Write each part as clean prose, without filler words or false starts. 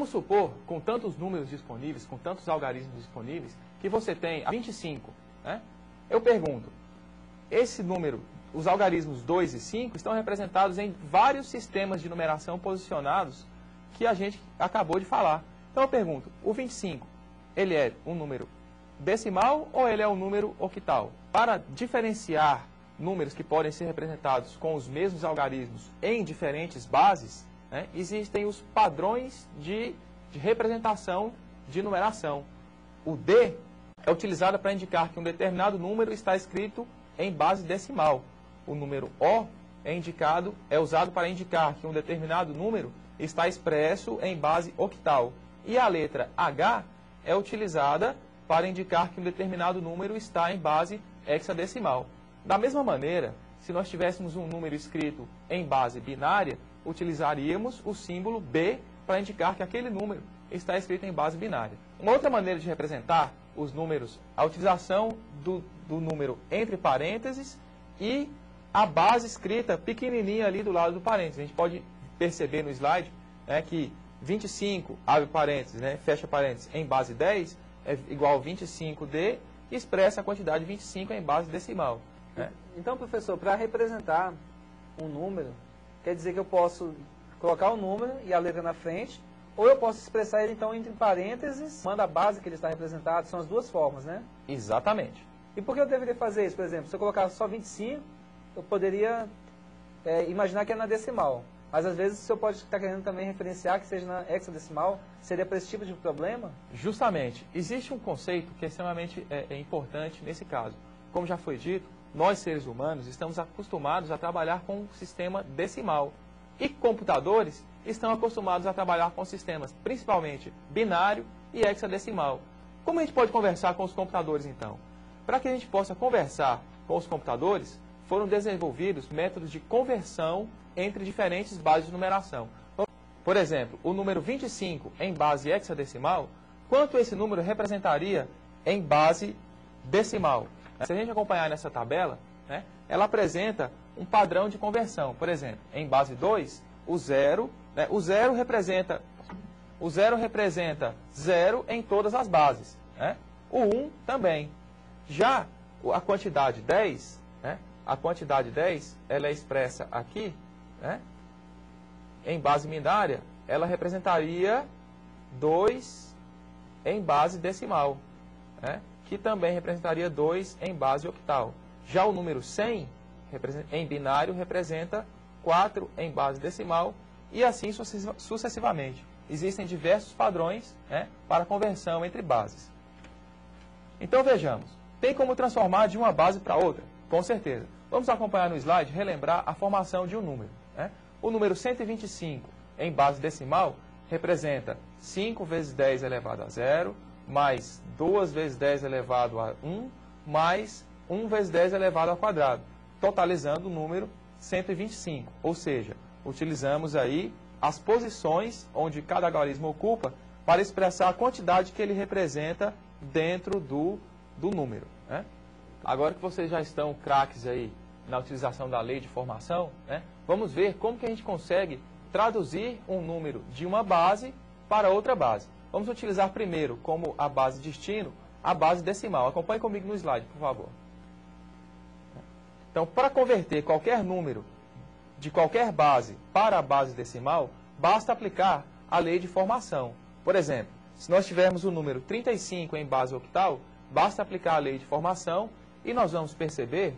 Vamos supor, com tantos números disponíveis, com tantos algarismos disponíveis, que você tem 25. Né? Eu pergunto, esse número, os algarismos 2 e 5, estão representados em vários sistemas de numeração posicionados que a gente acabou de falar. Então eu pergunto, o 25, ele é um número decimal ou ele é um número octal? Para diferenciar números que podem ser representados com os mesmos algarismos em diferentes bases, né, existem os padrões de representação de numeração. O D é utilizado para indicar que um determinado número está escrito em base decimal. O número O é usado para indicar que um determinado número está expresso em base octal. E a letra H é utilizada para indicar que um determinado número está em base hexadecimal. Da mesma maneira, se nós tivéssemos um número escrito em base binária, utilizaríamos o símbolo B para indicar que aquele número está escrito em base binária. Uma outra maneira de representar os números, a utilização do número entre parênteses e a base escrita pequenininha ali do lado do parênteses. A gente pode perceber no slide, né, que 25, abre parênteses, né, fecha parênteses, em base 10 é igual a 25D, que expressa a quantidade 25 em base decimal. Né? Então, professor, para representar um número, quer dizer que eu posso colocar o número e a letra na frente, ou eu posso expressar ele, então, entre parênteses, manda a base que ele está representado, são as duas formas, né? Exatamente. E por que eu deveria fazer isso? Por exemplo, se eu colocar só 25, eu poderia imaginar que é na decimal. Mas, às vezes, o senhor pode estar querendo também referenciar que seja na hexadecimal, seria para esse tipo de problema? Justamente. Existe um conceito que é extremamente importante nesse caso. Como já foi dito, nós, seres humanos, estamos acostumados a trabalhar com um sistema decimal. E computadores estão acostumados a trabalhar com sistemas, principalmente binário e hexadecimal. Como a gente pode conversar com os computadores, então? Para que a gente possa conversar com os computadores, foram desenvolvidos métodos de conversão entre diferentes bases de numeração. Por exemplo, o número 25 em base hexadecimal, quanto esse número representaria em base decimal? Se a gente acompanhar nessa tabela, né, ela apresenta um padrão de conversão. Por exemplo, em base 2, o zero representa 0 em todas as bases. Né? O 1 também. Já a quantidade 10, né, ela é expressa aqui, né, em base binária, ela representaria 2 em base decimal, né, que também representaria 2 em base octal. Já o número 100, em binário, representa 4 em base decimal e assim sucessivamente. Existem diversos padrões, né, para conversão entre bases. Então vejamos, tem como transformar de uma base para outra? Com certeza. Vamos acompanhar no slide, relembrar a formação de um número. Né? O número 125 em base decimal representa 5 vezes 10 elevado a 0, mais 2 vezes 10 elevado a 1, mais 1 vezes 10 elevado ao quadrado, totalizando o número 125. Ou seja, utilizamos aí as posições onde cada algarismo ocupa para expressar a quantidade que ele representa dentro do número. Né? Agora que vocês já estão craques aí na utilização da lei de formação, né, vamos ver como que a gente consegue traduzir um número de uma base para outra base. Vamos utilizar primeiro, como a base destino, a base decimal. Acompanhe comigo no slide, por favor. Então, para converter qualquer número de qualquer base para a base decimal, basta aplicar a lei de formação. Por exemplo, se nós tivermos o número 35 em base octal, basta aplicar a lei de formação e nós vamos perceber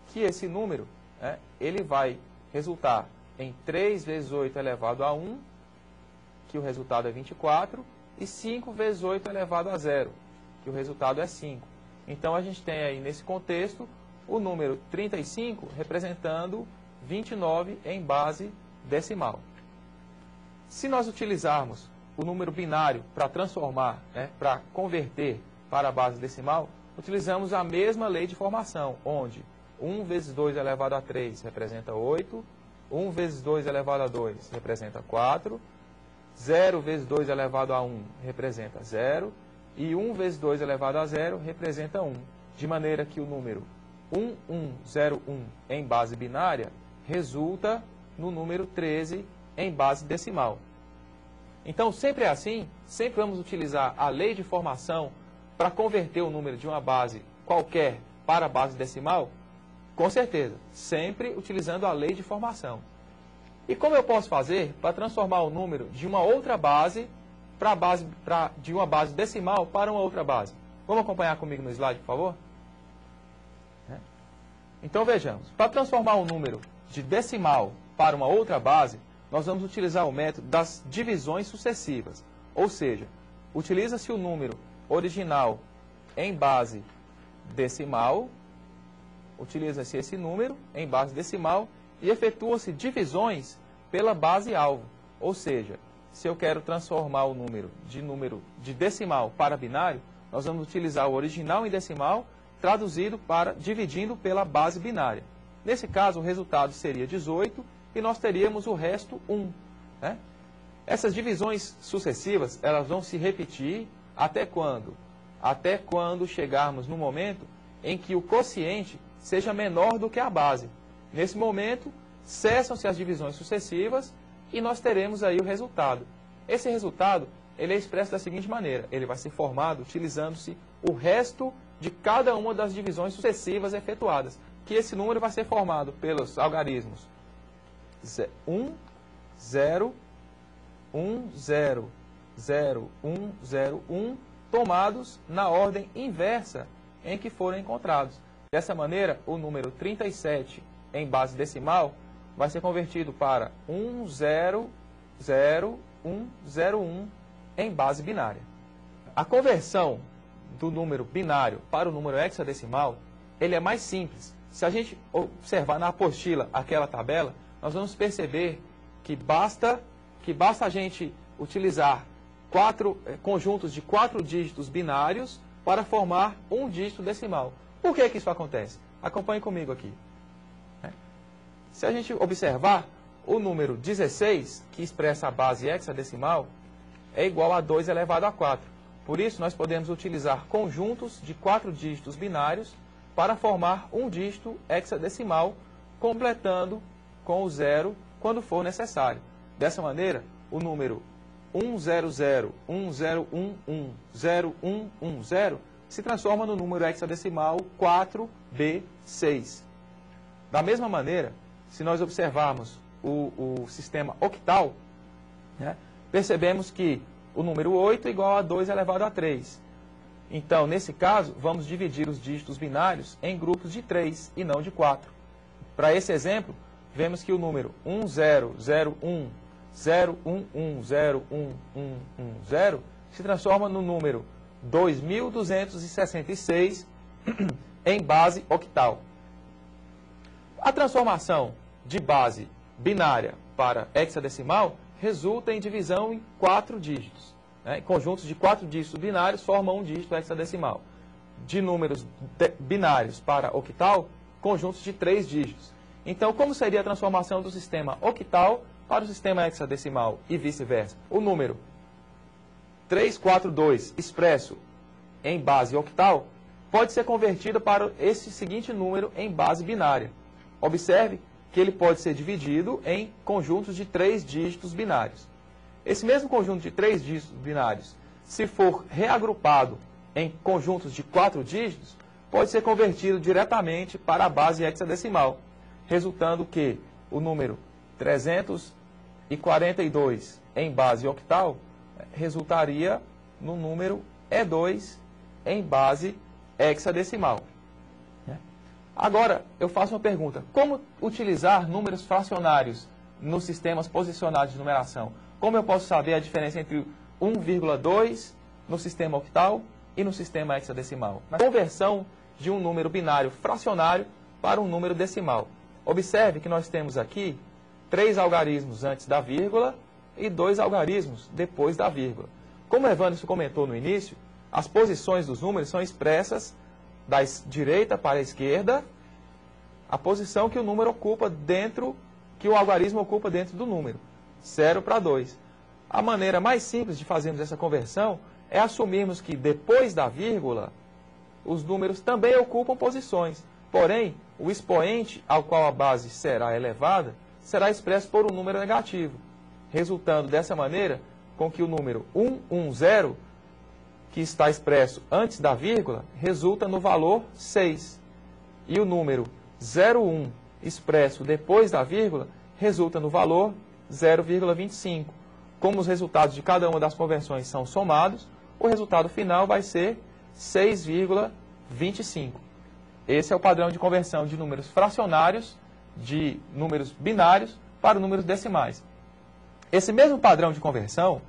que esse número, né, ele vai resultar em 3 vezes 8 elevado a 1, que o resultado é 24, e 5 vezes 8 elevado a 0, que o resultado é 5. Então, a gente tem aí, nesse contexto, o número 35 representando 29 em base decimal. Se nós utilizarmos o número binário para transformar, né, para converter para a base decimal, utilizamos a mesma lei de formação, onde 1 vezes 2 elevado a 3 representa 8, 1 vezes 2 elevado a 2 representa 4, 0 vezes 2 elevado a 1 representa 0, e 1 vezes 2 elevado a 0 representa 1. De maneira que o número 1101 em base binária resulta no número 13 em base decimal. Então, sempre é assim, sempre vamos utilizar a lei de formação para converter o número de uma base qualquer para a base decimal? Com certeza, sempre utilizando a lei de formação. E como eu posso fazer para transformar o número de uma outra base, de uma base decimal para uma outra base? Vamos acompanhar comigo no slide, por favor? Então vejamos, para transformar um número de decimal para uma outra base, nós vamos utilizar o método das divisões sucessivas. Ou seja, utiliza-se o número original em base decimal, utiliza-se esse número em base decimal e efetua-se divisões pela base alvo. Ou seja, se eu quero transformar o número de decimal para binário, nós vamos utilizar o original em decimal traduzido para dividindo pela base binária. Nesse caso, o resultado seria 18 e nós teríamos o resto 1. Né? Essas divisões sucessivas, elas vão se repetir até quando? Até quando chegarmos no momento em que o quociente seja menor do que a base. Nesse momento, cessam-se as divisões sucessivas e nós teremos aí o resultado. Esse resultado, ele é expresso da seguinte maneira: ele vai ser formado utilizando-se o resto de cada uma das divisões sucessivas efetuadas, que esse número vai ser formado pelos algarismos 1, 0, 1, 0, 0, 1, 0, 1, tomados na ordem inversa em que foram encontrados. Dessa maneira, o número 37 em base decimal vai ser convertido para 1, 0, 0, 1, 0, 1 em base binária. A conversão do número binário para o número hexadecimal, ele é mais simples. Se a gente observar na apostila aquela tabela, nós vamos perceber que basta a gente utilizar conjuntos de 4 dígitos binários para formar um dígito decimal. Por que isso acontece? Acompanhe comigo aqui. Se a gente observar, o número 16, que expressa a base hexadecimal, é igual a 2 elevado a 4. Por isso, nós podemos utilizar conjuntos de 4 dígitos binários para formar um dígito hexadecimal, completando com o 0 quando for necessário. Dessa maneira, o número 100, 1011, 0110 se transforma no número hexadecimal 4B6. Da mesma maneira, se nós observarmos o sistema octal, né, percebemos que o número 8 é igual a 2 elevado a 3. Então, nesse caso, vamos dividir os dígitos binários em grupos de 3 e não de 4. Para esse exemplo, vemos que o número 1001, 0110110 se transforma no número 2266 em base octal. A transformação de base binária para hexadecimal resulta em divisão em 4 dígitos. Né? Conjuntos de 4 dígitos binários formam um dígito hexadecimal. De números binários para octal, conjuntos de 3 dígitos. Então, como seria a transformação do sistema octal para o sistema hexadecimal e vice-versa? O número 342 expresso em base octal pode ser convertido para esse seguinte número em base binária. Observe que ele pode ser dividido em conjuntos de 3 dígitos binários. Esse mesmo conjunto de 3 dígitos binários, se for reagrupado em conjuntos de 4 dígitos, pode ser convertido diretamente para a base hexadecimal, resultando que o número 342 em base octal resultaria no número E2 em base hexadecimal. Agora, eu faço uma pergunta. Como utilizar números fracionários nos sistemas posicionados de numeração? Como eu posso saber a diferença entre 1,2 no sistema octal e no sistema hexadecimal? Na conversão de um número binário fracionário para um número decimal. Observe que nós temos aqui 3 algarismos antes da vírgula e 2 algarismos depois da vírgula. Como o Evandro comentou no início, as posições dos números são expressas da direita para a esquerda, a posição que o número ocupa dentro, que o algarismo ocupa dentro do número, 0 para 2. A maneira mais simples de fazermos essa conversão é assumirmos que depois da vírgula, os números também ocupam posições. Porém, o expoente ao qual a base será elevada será expresso por um número negativo, resultando dessa maneira com que o número 110, que está expresso antes da vírgula, resulta no valor 6. E o número 01, expresso depois da vírgula, resulta no valor 0,25. Como os resultados de cada uma das conversões são somados, o resultado final vai ser 6,25. Esse é o padrão de conversão de números fracionários, de números binários, para números decimais. Esse mesmo padrão de conversão,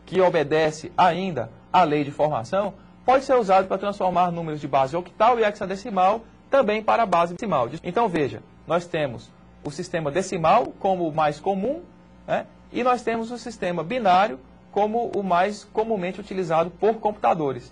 que obedece ainda à lei de formação, pode ser usado para transformar números de base octal e hexadecimal também para a base decimal. Então veja, nós temos o sistema decimal como o mais comum, né? E nós temos o sistema binário como o mais comumente utilizado por computadores.